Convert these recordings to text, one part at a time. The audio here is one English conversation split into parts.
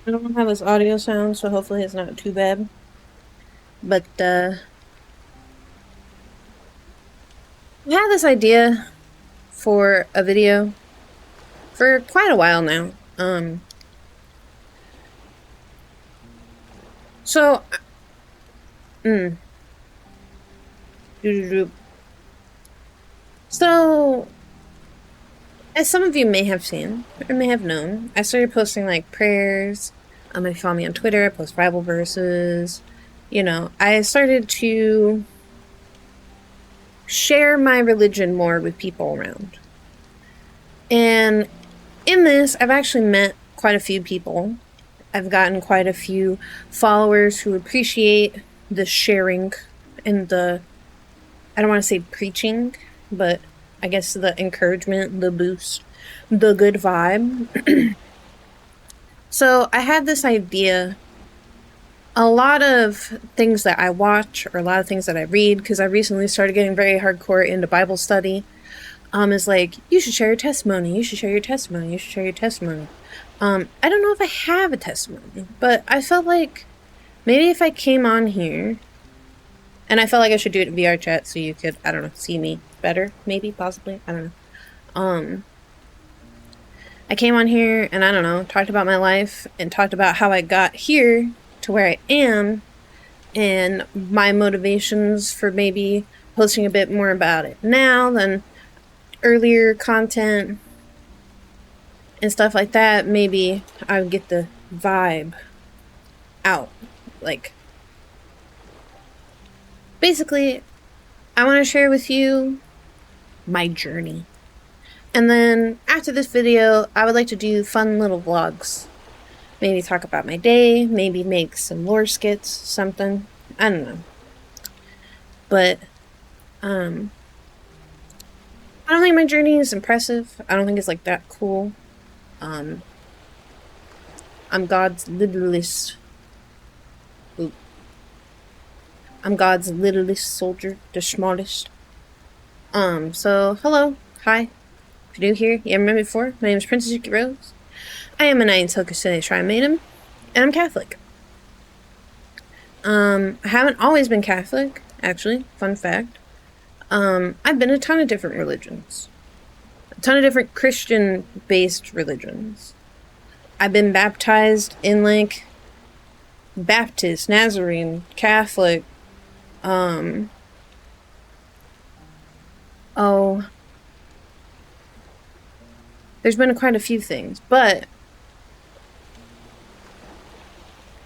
I don't know how this audio sounds, so hopefully it's not too bad. But I had this idea for a video for quite a while now. So mm, so as some of you may have seen or may have known, I started posting like prayers. If you follow me on Twitter, I post Bible verses. I started to share my religion more with people around. And in this, I've actually met quite a few people. I've gotten quite a few followers who appreciate the sharing and I don't want to say preaching, but I guess the encouragement, the boost, the good vibe. So I had this idea. A lot of things that I watch or a lot of things that I read, because I recently started getting very hardcore into Bible study, is like, you should share your testimony, you should share your testimony, you should share your testimony. I don't know if I have a testimony, but I felt like maybe if I came on here, and I felt like I should do it in VR chat so you could, I don't know, see me better, maybe, possibly, I don't know. I came on here and I don't know, talked about my life and talked about how I got here to where I am and my motivations for maybe posting a bit more about it now than earlier content and stuff like that. Maybe I would get the vibe out. Like, basically, I want to share with you my journey. And then after this video, I would like to do fun little vlogs. Maybe talk about my day, maybe make some lore skits, something. I don't know. But, I don't think my journey is impressive. I don't think it's like that cool. I'm God's littlest. I'm God's littlest soldier, the smallest. So hello, hi. If you're new here, you haven't met me before, my name is Princess Yuki Rose. I am a 9 Custodian Shrine Maiden, and I'm Catholic. I haven't always been Catholic, actually, fun fact. I've been a ton of different religions. A ton of different Christian-based religions. I've been baptized in, like, Baptist, Nazarene, Catholic, there's been quite a few things, but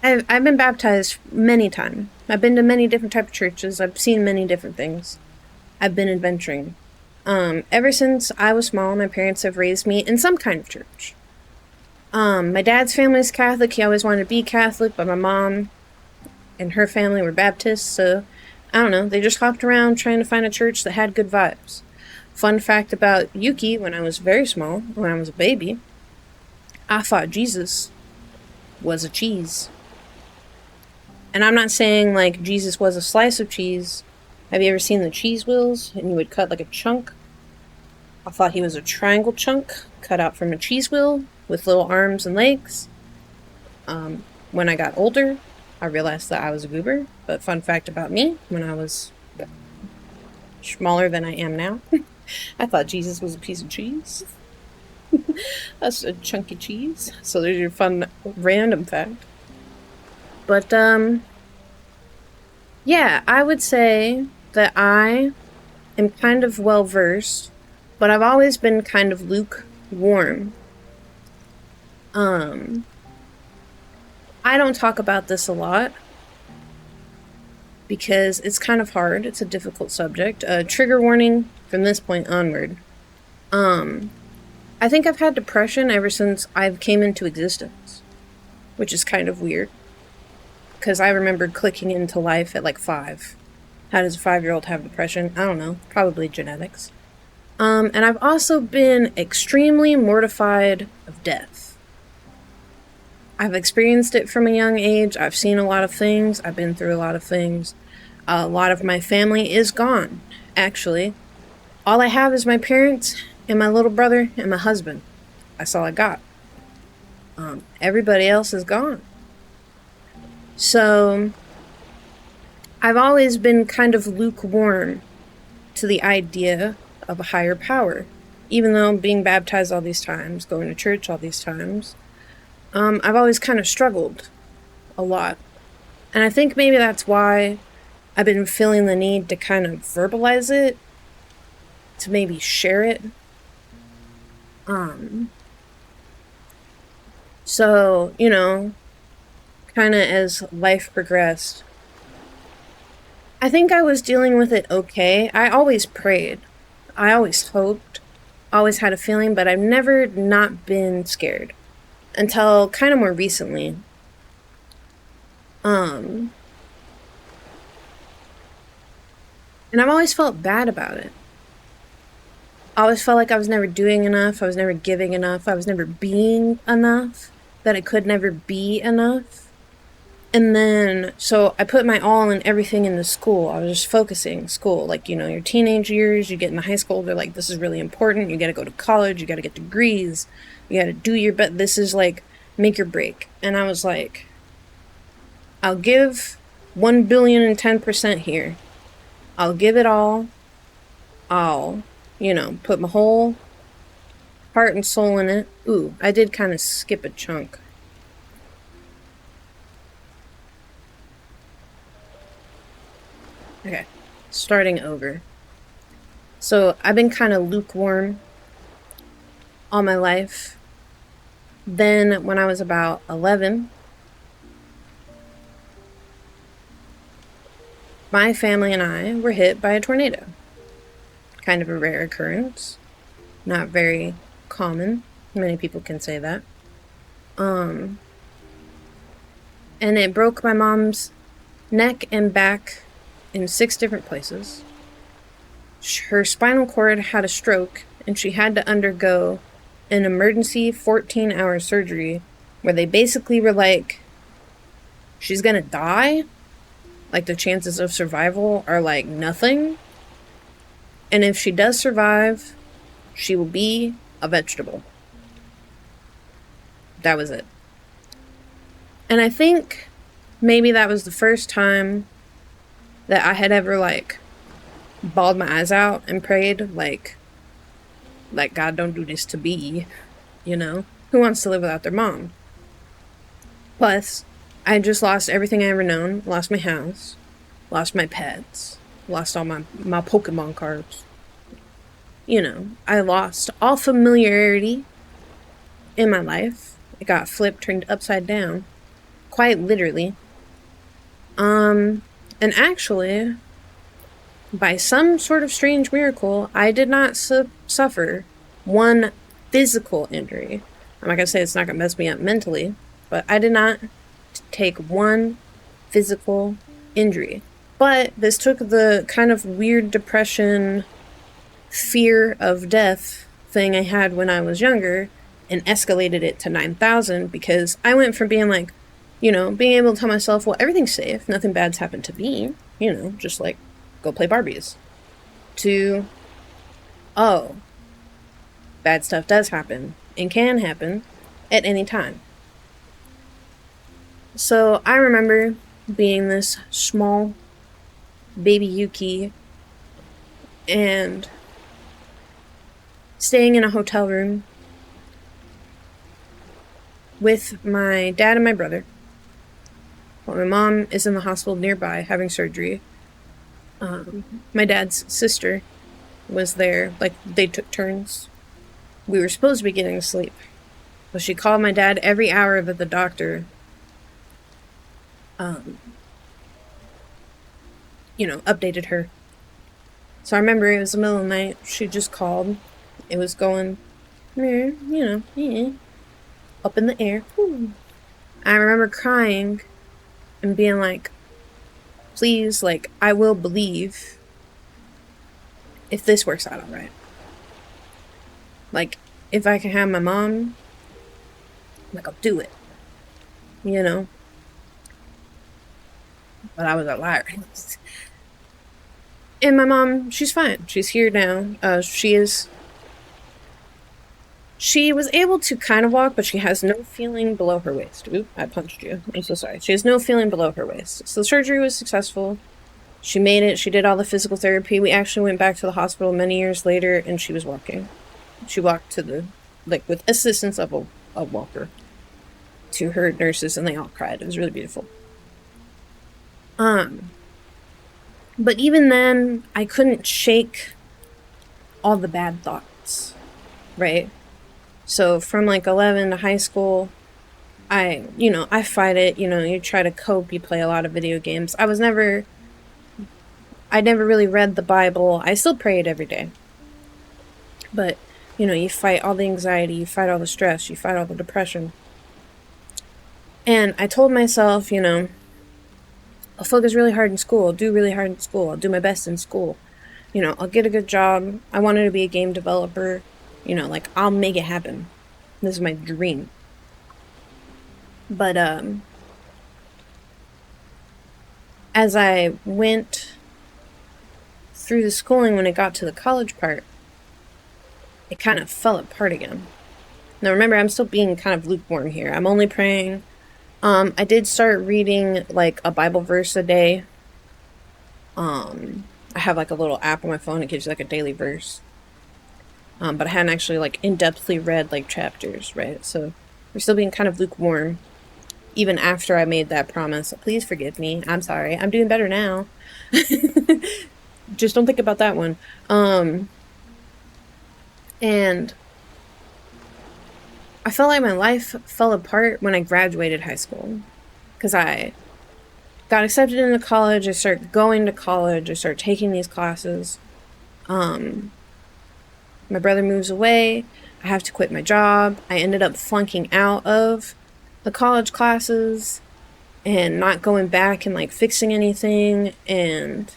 I've been baptized many times. I've been to many different type of churches. I've seen many different things. I've been adventuring. Ever since I was small, my parents have raised me in some kind of church. My dad's family is Catholic. He always wanted to be Catholic, but my mom and her family were Baptist, so I don't know. They just hopped around trying to find a church that had good vibes. Fun fact about Yuki, when I was very small, when I was a baby, I thought Jesus was a cheese. And I'm not saying like Jesus was a slice of cheese. Have you ever seen the cheese wheels and you would cut like a chunk? I thought he was a triangle chunk cut out from a cheese wheel with little arms and legs. When I got older, I realized that I was a goober. But fun fact about me, when I was smaller than I am now, I thought Jesus was a piece of cheese. That's a chunky cheese. So there's your fun random fact. But, yeah, I would say that I am kind of well-versed, but I've always been kind of lukewarm. I don't talk about this a lot because it's kind of hard. It's a difficult subject. Trigger warning from this point onward. I think I've had depression ever since I came into existence, which is kind of weird. Because I remember clicking into life at like 5. How does a 5-year-old have depression? I don't know. Probably genetics. And I've also been extremely mortified of death. I've experienced it from a young age. I've seen a lot of things. I've been through a lot of things. A lot of my family is gone, actually. All I have is my parents and my little brother and my husband. That's all I got. Everybody else is gone. So I've always been kind of lukewarm to the idea of a higher power, even though being baptized all these times, going to church all these times, I've always kind of struggled a lot. And I think maybe that's why I've been feeling the need to kind of verbalize it, to maybe share it. So, you know, kind of as life progressed, I think I was dealing with it okay. I always prayed. I always hoped. Always had a feeling, but I've never not been scared. Until kind of more recently. And I've always felt bad about it. I always felt like I was never doing enough. I was never giving enough. I was never being enough. That it could never be enough. And then, so I put my all and everything into school. I was just focusing school. Like, you know, your teenage years, you get into high school, they're like, this is really important. You gotta go to college, you gotta get degrees, you gotta do your best. This is like make or break. And I was like, I'll give 1,010,000,000% here. I'll give it all. I'll, you know, put my whole heart and soul in it. Ooh, I did kind of skip a chunk. Okay, starting over. So I've been kind of lukewarm all my life. Then when I was about 11, my family and I were hit by a tornado. Kind of a rare occurrence. Not very common. Many people can say that. And it broke my mom's neck and back in 6 different places. Her spinal cord had a stroke, and she had to undergo an emergency 14-hour surgery where they basically were like, she's gonna die. Like, the chances of survival are like nothing. And if she does survive, she will be a vegetable. That was it. And I think maybe that was the first time that I had ever, like, bawled my eyes out and prayed, like, God, don't do this to me, you know? Who wants to live without their mom? Plus, I just lost everything I ever known. Lost my house. Lost my pets. Lost all my Pokemon cards. You know, I lost all familiarity in my life. It got flipped, turned upside down. Quite literally. And actually, by some sort of strange miracle, I did not suffer one physical injury. I'm not gonna say it's not gonna mess me up mentally, but I did not take one physical injury. But this took the kind of weird depression, fear of death thing I had when I was younger and escalated it to 9,000 because I went from being like, you know, being able to tell myself, well, everything's safe, nothing bad's happened to me, you know, just like go play Barbies, to, oh, bad stuff does happen and can happen at any time. So I remember being this small baby Yuki and staying in a hotel room with my dad and my brother while my mom is in the hospital nearby having surgery. My dad's sister was there, like they took turns. We were supposed to be getting to sleep, but she called my dad every hour that the doctor you know, updated her. So I remember it was the middle of the night. She just called. It was going, you know, up in the air. Woo. I remember crying and being like, please, like, I will believe if this works out all right. Like, if I can have my mom, like, I'll do it. You know? But I was a liar. And my mom, she's fine. She's here now. She is She was able to kind of walk, but she has no feeling below her waist. Oop, I punched you. I'm so sorry. She has no feeling below her waist. So the surgery was successful. She made it. She did all the physical therapy. We actually went back to the hospital many years later, and she was walking. She walked to the, like, with assistance of a walker, to her nurses, and they all cried. It was really beautiful. But even then, I couldn't shake all the bad thoughts, right? So from like 11 to high school, I fight it, you try to cope, you play a lot of video games. I never really read the Bible. I still pray it every day. But, you fight all the anxiety, you fight all the stress, you fight all the depression. And I told myself, I'll focus really hard in school, I'll do really hard in school, I'll do my best in school. I'll get a good job. I wanted to be a game developer. I'll make it happen. This is my dream. But, as I went through the schooling, when it got to the college part, it kind of fell apart again. Now remember, I'm still being kind of lukewarm here. I'm only praying. I did start reading, like, a Bible verse a day. I have, like, a little app on my phone. It gives you, like, a daily verse. But I hadn't actually, like, in-depthly read, like, chapters, right? So we're still being kind of lukewarm, even after I made that promise. Please forgive me. I'm sorry. I'm doing better now. Just don't think about that one. And I felt like my life fell apart when I graduated high school. Because I got accepted into college. I started going to college. I started taking these classes. My brother moves away. I have to quit my job. I ended up flunking out of the college classes and not going back and, like, fixing anything. And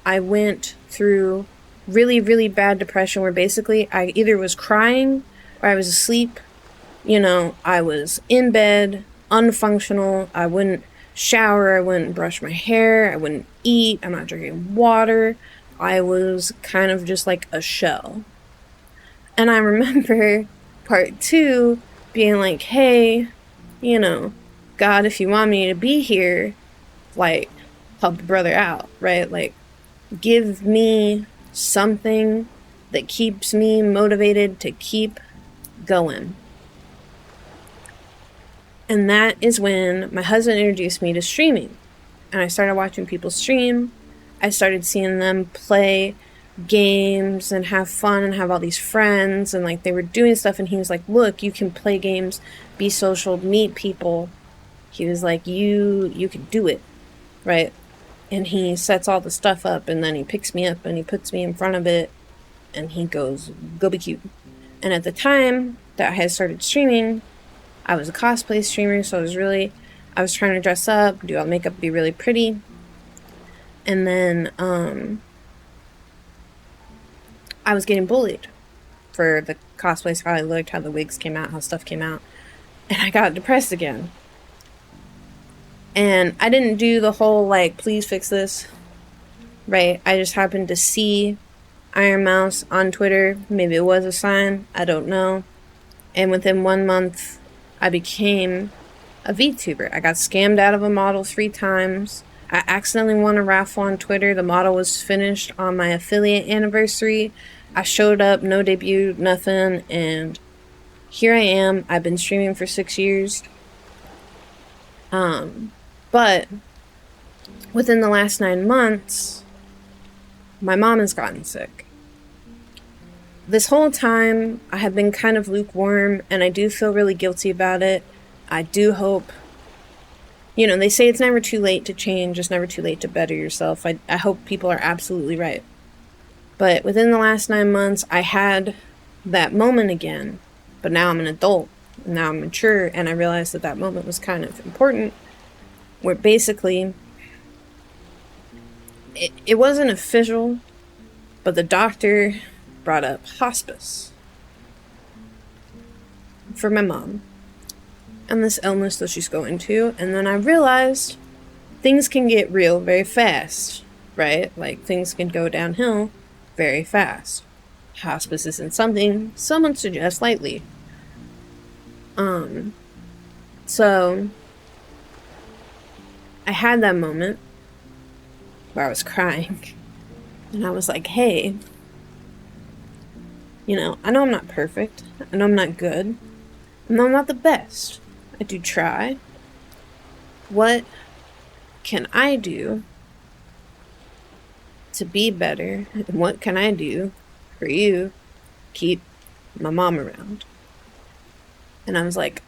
I went through really, really bad depression where basically I either was crying or I was asleep. I was in bed, unfunctional. I wouldn't shower. I wouldn't brush my hair. I wouldn't eat. I'm not drinking water. I was kind of just like a shell. And I remember part 2 being like, hey, God, if you want me to be here, like, help the brother out, right? Like, give me something that keeps me motivated to keep going. And that is when my husband introduced me to streaming. And I started watching people stream. I started seeing them play games and have fun and have all these friends, and, like, they were doing stuff, and he was like, look, you can play games, be social, meet people. He was like, you can do it, right? And he sets all the stuff up, and then he picks me up and he puts me in front of it, and he goes, go be cute. And at the time that I had started streaming, I was a cosplay streamer, so I was trying to dress up, do all the makeup, be really pretty. And then I was getting bullied for the cosplays, how I looked, how the wigs came out, how stuff came out. And I got depressed again. And I didn't do the whole, like, please fix this, right? I just happened to see Iron Mouse on Twitter. Maybe it was a sign. I don't know. And within 1 month, I became a VTuber. I got scammed out of a model 3 times. I accidentally won a raffle on Twitter. The model was finished on my affiliate anniversary. I showed up, no debut, nothing, and here I am. I've been streaming for 6 years. But within the last 9 months, my mom has gotten sick. This whole time, I have been kind of lukewarm, and I do feel really guilty about it. I do hope, they say it's never too late to change, it's never too late to better yourself. I hope people are absolutely right. But within the last 9 months, I had that moment again, but now I'm an adult, now I'm mature, and I realized that moment was kind of important, where basically, it wasn't official, but the doctor brought up hospice for my mom and this illness that she's going to. And then I realized things can get real very fast, right? Like, things can go downhill very fast. Hospice isn't something someone suggests lightly. So I had that moment where I was crying, and I was like, hey, you know, I know I'm not perfect. I know I'm not good. I know I'm not the best. I do try. What can I do to be better? And what can I do for you? Keep my mom around. And I was like,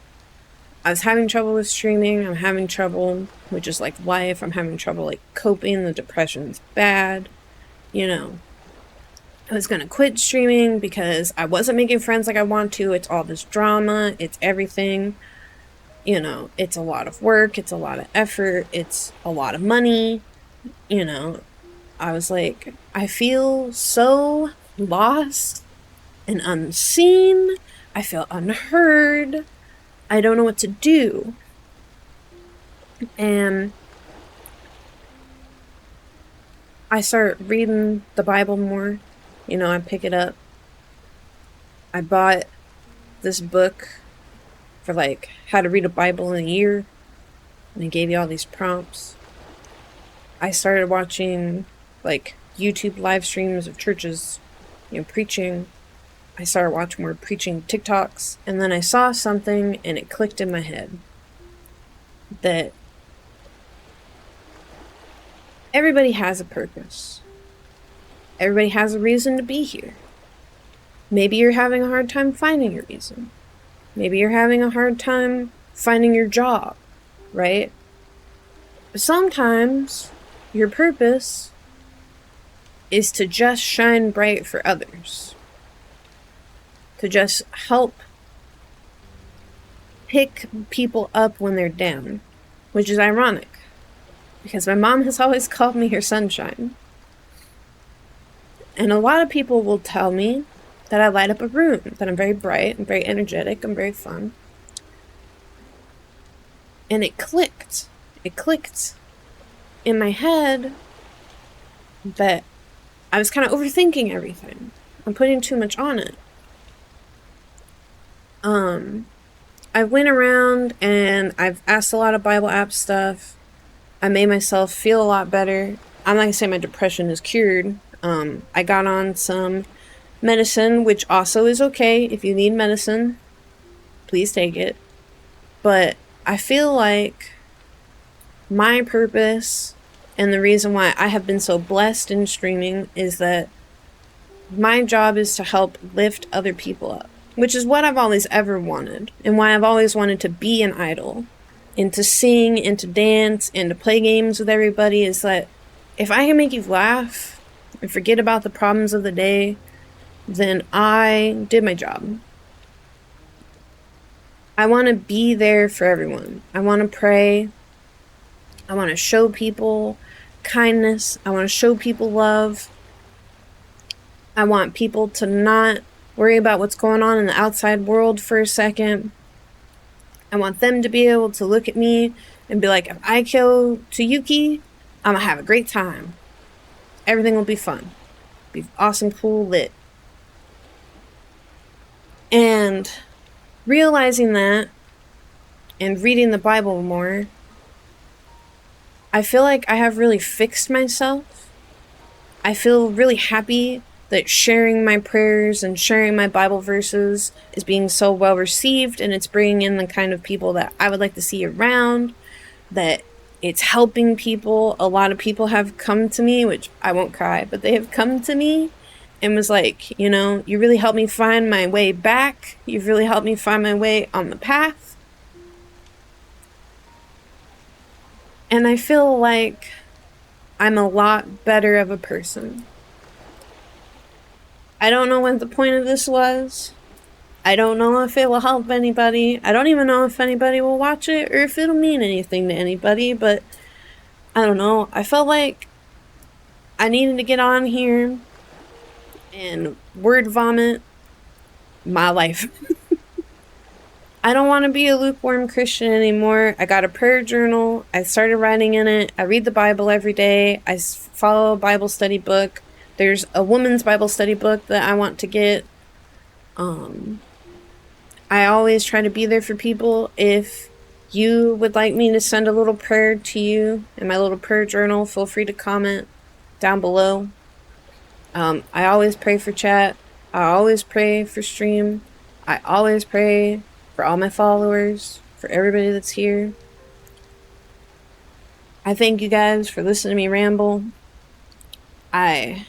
I was having trouble with streaming. I'm having trouble with just like life. I'm having trouble like coping. The depression's bad. You know, I was gonna quit streaming because I wasn't making friends like I want to. It's all this drama. It's everything. You know, it's a lot of work. It's a lot of effort. It's a lot of money. You know, I was like, I feel so lost and unseen. I feel unheard. I don't know what to do. And I start reading the Bible more. You know, I pick it up. I bought this book for like how to read a Bible in a year. And it gave you all these prompts. I started watching like YouTube live streams of churches, you know, preaching. I started watching more preaching TikToks. And then I saw something and it clicked in my head that everybody has a purpose. Everybody has a reason to be here. Maybe you're having a hard time finding your reason. Maybe you're having a hard time finding your job, right? But sometimes your purpose is to just shine bright for others. To just help pick people up when they're down. Which is ironic, because my mom has always called me her sunshine. And a lot of people will tell me that I light up a room, that I'm very bright, I'm very energetic, I'm very fun. And it clicked. It clicked in my head that I was kind of overthinking everything. I'm putting too much on it. I went around and I've asked a lot of Bible app stuff. I made myself feel a lot better. I'm not gonna say my depression is cured. I got on some medicine, which also is okay. If you need medicine, please take it. But I feel like my purpose and the reason why I have been so blessed in streaming is that my job is to help lift other people up, which is what I've always ever wanted, and why I've always wanted to be an idol, and to sing, and to dance, and to play games with everybody, is that if I can make you laugh and forget about the problems of the day, then I did my job. I want to be there for everyone. I want to pray. I want to show people kindness. I want to show people love. I want people to not worry about what's going on in the outside world for a second. I want them to be able to look at me and be like, if I kill to Yuki, I'm gonna have a great time. Everything will be fun. Be awesome, cool, lit. And realizing that and reading the Bible more, I feel like I have really fixed myself. I feel really happy that sharing my prayers and sharing my Bible verses is being so well received, and it's bringing in the kind of people that I would like to see around, that it's helping people. A lot of people have come to me, which I won't cry, but they have come to me and was like, you know, you really helped me find my way back. You've really helped me find my way on the path. And I feel like I'm a lot better of a person. I don't know what the point of this was. I don't know if it will help anybody. I don't even know if anybody will watch it or if it'll mean anything to anybody, but I don't know. I felt like I needed to get on here and word vomit my life. I don't want to be a lukewarm Christian anymore. I got a prayer journal. I started writing in it. I read the Bible every day. I follow a Bible study book. There's a woman's Bible study book that I want to get. I always try to be there for people. If you would like me to send a little prayer to you in my little prayer journal, feel free to comment down below. I always pray for chat. I always pray for stream. I always pray for all my followers, for everybody that's here. I thank you guys for listening to me ramble. I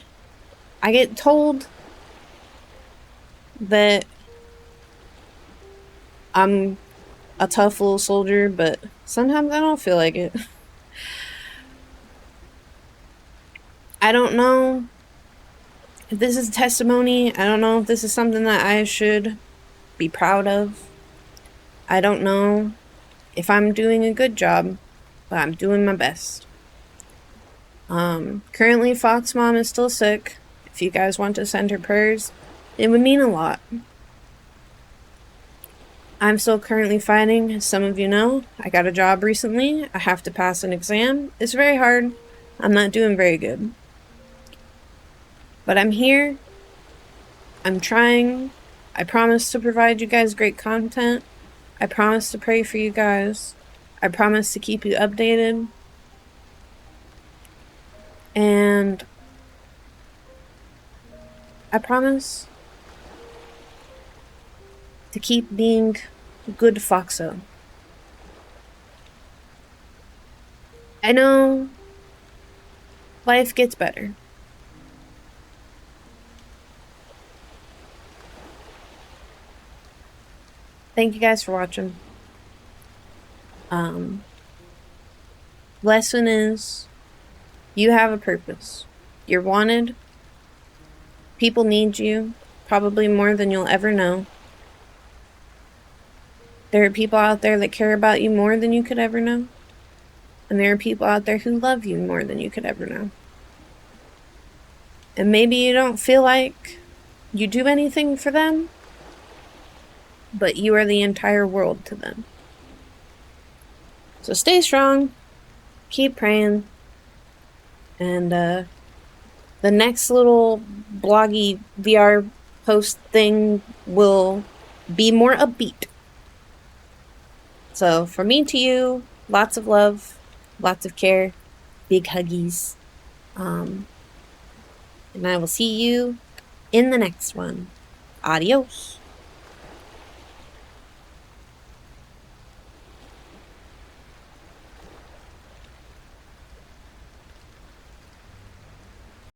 get told that I'm a tough little soldier, but sometimes I don't feel like it. I don't know if this is testimony. I don't know if this is something that I should be proud of. I don't know if I'm doing a good job, but I'm doing my best. Currently Fox Mom is still sick. If you guys want to send her prayers, it would mean a lot. I'm still currently fighting, as some of you know. I got a job recently. I have to pass an exam. It's very hard. I'm not doing very good. But I'm here. I'm trying. I promise to provide you guys great content. I promise to pray for you guys. I promise to keep you updated. And I promise to keep being good Foxo. I know life gets better. Thank you guys for watching. Lesson is, you have a purpose. You're wanted. People need you, probably more than you'll ever know. There are people out there that care about you more than you could ever know. And there are people out there who love you more than you could ever know. And maybe you don't feel like you do anything for them, but you are the entire world to them. So stay strong, keep praying, and the next little bloggy VR post thing will be more upbeat. So from me to you, lots of love, lots of care, big huggies, and I will see you in the next one. Adios.